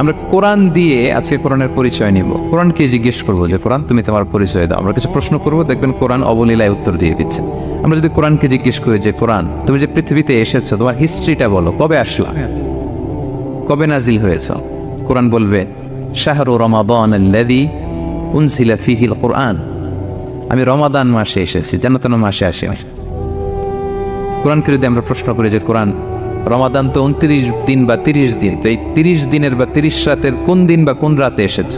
আমরা কোরআন দিয়ে আজকে কোরআনের পরিচয় নিব। কোরআনকে জিজ্ঞেস করবো যে কোরআন তুমি তোমার পরিচয় দাও। আমরা কিছু প্রশ্ন করবো, দেখবেন কোরআন অবলীলায় উত্তর দিয়ে দিচ্ছে। আমরা যদি কোরআনকে জিজ্ঞেস করি যে কোরআন তুমি যে পৃথিবীতে এসেছো তোমার হিস্ট্রিটা বলো, কবে আসলা, কবে নাজিল হয়েছ? কোরআন বলবে শাহরু রমাদান আল্লাযী উনজিলা ফীহিল কুরআন, আমি রমাদান মাসে এসেছি, জান্নাতুল মাসে আসি। কোরআনকে যদি আমরা প্রশ্ন করি যে কোরআন রমাদান তো 29 দিন বা 30 দিন, তো এই 30 দিনের বা 30 রাতের কোন দিন বা কোন রাতে এসেছ?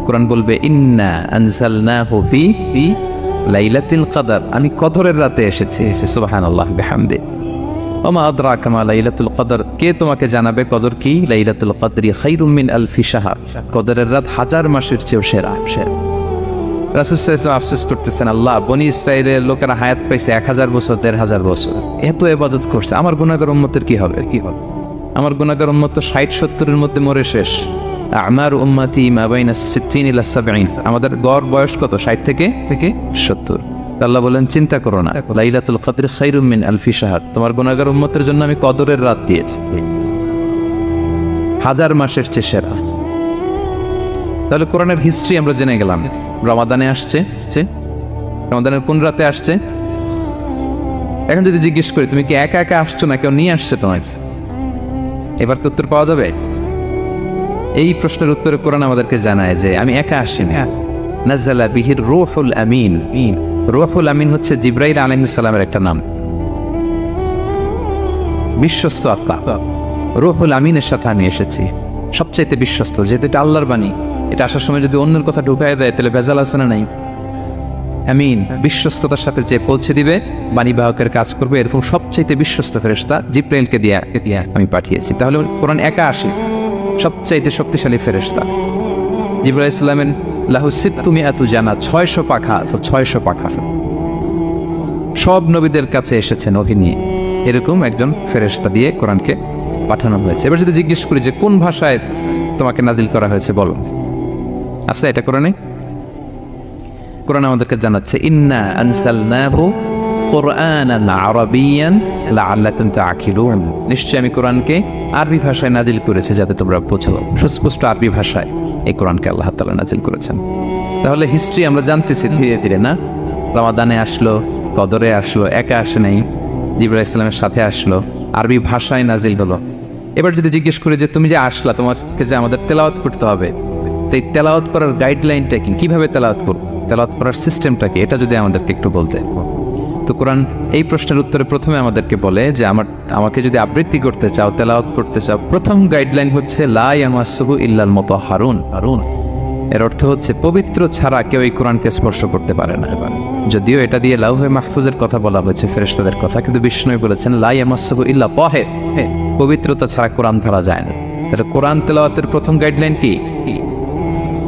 কোরআন বলবে ইন্না আনজালনাহু ফি লাইলাতুল কদর, আমি কদরের রাতে এসেছি। সুবহানাল্লাহ বিহামদি। ওমা আদরাকা মা লাইলাতুল কদর, কে তোমাকে জানাবে কদর কি? লাইলাতুল কদরি খায়রুম মিন আলফি শাহর, কদরের রাত 1000 মাসের চেয়েও সেরা। রাসূল সাল্লাল্লাহু আলাইহি ওয়াসাল্লাম আফসোস করতেছেন, আল্লাহ বনি ইসরাইলের লোকেরা হায়াত পাইছে 1000 বছর 1500 বছর, এত ইবাদত করছে, আমার গুনাহগার উম্মতের কি হবে? আমার গুনাহগার উম্মত তো 60-70 মধ্যে মরে শেষ। আমার উম্মতি মা বাইনা 60 ইলা 70, আমাদের গড় বয়স কত? 60 থেকে 70। আল্লাহ বলেন চিন্তা করো না, লাইলাতুল কদর খায়রুম মিন আলফি শাহর, তোমার গুনাহগার উম্মতের জন্য আমি কদরের রাত দিয়েছি 1000 মাসের চেয়ে সেরা। তাহলে কোরআনের হিস্ট্রি আমরা জেনে গেলাম। রমাদানে আসছে, রমাদানের কোন রাতে আসছে? এখন যদি জিজ্ঞেস করি তুমি কি একা একা আসছো না কেউ নিয়ে আসছে তোমাকে, এবার কি উত্তর পাওয়া যাবে? এই প্রশ্নের উত্তরে কোরআন আমাদেরকে জানায় যে আমি একা আসিনি। নাযালা বিহির রূহুল আমিন। রূহুল আমিন হচ্ছে জিবরাইল আলাইহিস সালামের একটা নাম, বিশ্বস্ত আত্মা। রূহুল আমিনের সাথে আমি এসেছি, সবচাইতে বিশ্বস্ত, যেহেতু এটা আল্লাহর বাণী। এটা আসার সময় যদি অন্যের কথা ঢুকায় দেয় তাহলে ভেজাল আছে না নাই? আমিন, বিশ্বস্ততার সাথে যে পৌঁছে দিবে, বাণীবাহকের কাজ করবে, এরকম সবচাইতে বিশ্বস্ত ফেরেশতা জিবরাইলকে দিয়ে আমি পাঠিয়েছি। তাহলে কোরআন একা আসে, সবচাইতে শক্তিশালী ফেরেশতা। জিবরাইল ইসলামের লাহু সিত্তুমিআতু জানাত, 600 পাখা, 600 পাখা। সব নবীদের কাছে এসেছেন নবী নিয়ে, এরকম একজন ফেরেশতা দিয়ে কোরআনকে পাঠানো হয়েছে। এবার যদি জিজ্ঞেস করি যে কোন ভাষায় তোমাকে নাজিল করা হয়েছে বলো, আচ্ছা এটা কোরআনে? কোরআন আমাদেরকে জানাচ্ছে ইন্না আনসালনাহু কুরআনান আরাবিয়ান লাআল্লাকুম তাআকিলুন, নিশ্চয় আমি কোরআনকে আরবি ভাষায় নাজিল করেছি যাতে তোমরা বোঝো। সুস্পষ্ট আরবি ভাষায় এই কোরআনকে আল্লাহ তাআলা নাজিল করেছেন। তাহলে হিস্ট্রি আমরা জানতেছি ধীরে ধীরে না? রমাদানে আসলো, কদরে আসলো, একা আসে নাই, জিবরাইল ইসলামের সাথে আসলো, আরবি ভাষায় নাজিল হলো। এবার যদি জিজ্ঞেস করি যে তুমি যে আসলা, তোমাকে যে আমাদের তেলাওয়াত করতে হবে, তো এই তেলাওয়াত করার গাইডলাইনটা কি, কিভাবে তেলাওয়াত করব, তেলাওয়াত করার সিস্টেমটা কি, এটা যদি আমাদেরকে একটু বলতে। তো কোরআন এই প্রশ্নের উত্তরে প্রথমে আমাদেরকে বলে যে আমাকে যদি আবৃত্তি করতে চাও, তেলাওয়াত করতে চাও, প্রথম গাইডলাইন হচ্ছে লা ইয়ামাসসুহু ইল্লাল মুতাহহারুন। এর অর্থ হচ্ছে পবিত্র ছাড়া কেউ এই কোরআনকে স্পর্শ করতে পারে না। যদিও এটা দিয়ে লাউহে মাহফুজের কথা বলা হয়েছে, ফেরেশতাদের কথা, কিন্তু বিষ্ণু বলেছেন লা ইয়ামাসসুহু ইল্লা তাহির, পবিত্রতা ছাড়া কোরআন ধরা যায় না। তাহলে কোরআন তেলাওয়াতের প্রথম গাইডলাইন কি?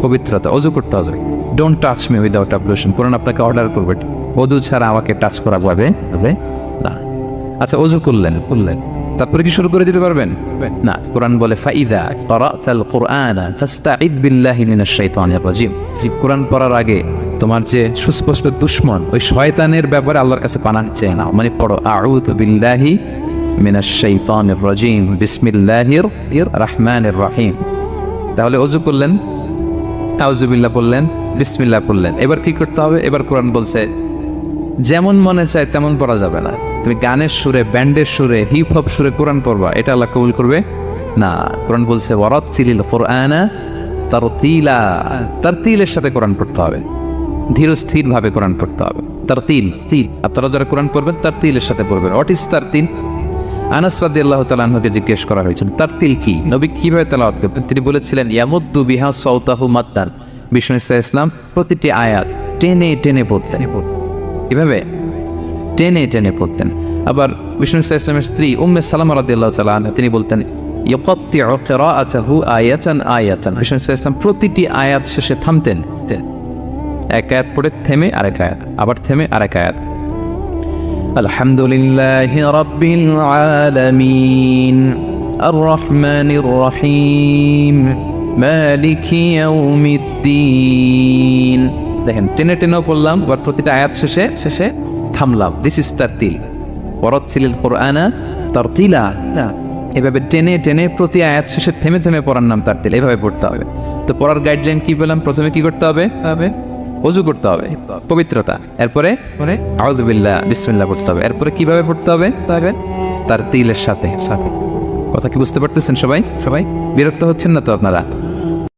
পবিত্রতা। ওযু করতে হবে, ডোন্ট টাচ মি উইদাউট অ্যাবলুশন। কোরআন আপনাকে অর্ডার করবে ওযু ছাড়া আমাকে টাচ করা যাবে না। আচ্ছা, ওযু করলেন, তারপরে কি শুরু করে দিতে পারবেন না? কোরআন বলে ফাইযা ক্বারাতাল কুরআনা ফাস্তাঈয বিল্লাহি মিনাশ শাইতানির রাজীম। কোরআন পড়ার আগে তোমার যে সুস্পষ্ট দুশমন ওই শয়তানের ব্যাপারে আল্লাহর কাছে পানাহ চেয়ে নাও। মানে পড়ো আউযু বিল্লাহি মিনাশ শাইতানির রাজীম বিসমিল্লাহির রাহমানির রহিম। তাহলে ওযু করলেন, আউযু বিল্লাহ বললেন, বিসমিল্লাহ বললেন। এবার কি করতে হবে? এবার কোরআন বলছে যেমন মনে চায় তেমন পড়া যাবে না। তুমি গানের সুরে, ব্যান্ডের সুরে, হিপ হপ সুরে কোরআন পড়বা, এটা আল্লাহ কবুল করবে না। কোরআন বলছে ওয়ারাত্তিলিল কুরআনা তারতিলা, তারতিলের সাথে কোরআন পড়তে হবে, ধীর স্থির ভাবে কোরআন পড়তে হবে। তারতিল, আপনারা যারা কোরআন পড়বেন তারতিলের সাথে পড়বেন। What is তারতিল? আনাস রাদিয়াল্লাহু তাআলা আনহুকে জিজ্ঞেস করা হয়েছিল তারতিল কি, নবী কিভাবে তেলাওয়াত করতেন। তিনি বলেছিলেন ইয়ামুদ্দু বিহা সাওতাহু মাদ্দান। বিষ্ণু ইসলাম প্রতিটি আয়াত টেনে টেনে পড়তেন, এভাবে টেনে টেনে পড়তেন। আবার বিষ্ণু ইসলামের স্ত্রী উম্মে সালামা রাদিয়াল্লাহু তাআলা আনহা তিনি বলতেন ইয়াকাত্তিউ কিরাআতাহু আয়াতান আয়াতান। বিষ্ণু ইসলাম প্রতিটি আয়াত শেষে থামতেন, এক আয়াত পড়ে থেমে আরেক আয়াত, আবার থেমে আরেক আয়াত। আলহামদুলিল্লাহি রাব্বিল আলামিন আর রহমানির রহিম মালিকি ইয়াউমিদ্দিন। দেখেন টেনে টেনেও পড়লাম, আবার প্রতিটা আয়াত শেষে থামলাম। This is তারতিল। ওয়ারাত্তিলিল কুরআনা তারতিলা। এভাবে টেনে টেনে প্রতি আয়াত শেষে থেমে থেমে পড়ার নাম তারতিল, এভাবে পড়তে হবে। তো পড়ার গাইডলাইন কি বললাম? প্রথমে কি করতে হবে? ওযু করতে হবে, পবিত্রতা। এরপরে আউযু বিল্লাহ বিসমিল্লাহ পড়তে হবে। এরপরে কিভাবে পড়তে হবে? তার তিলের সাথে সাথে। কথা কি বুঝতে পারতেছেন সবাই? বিরক্ত হচ্ছেন না তো আপনারা?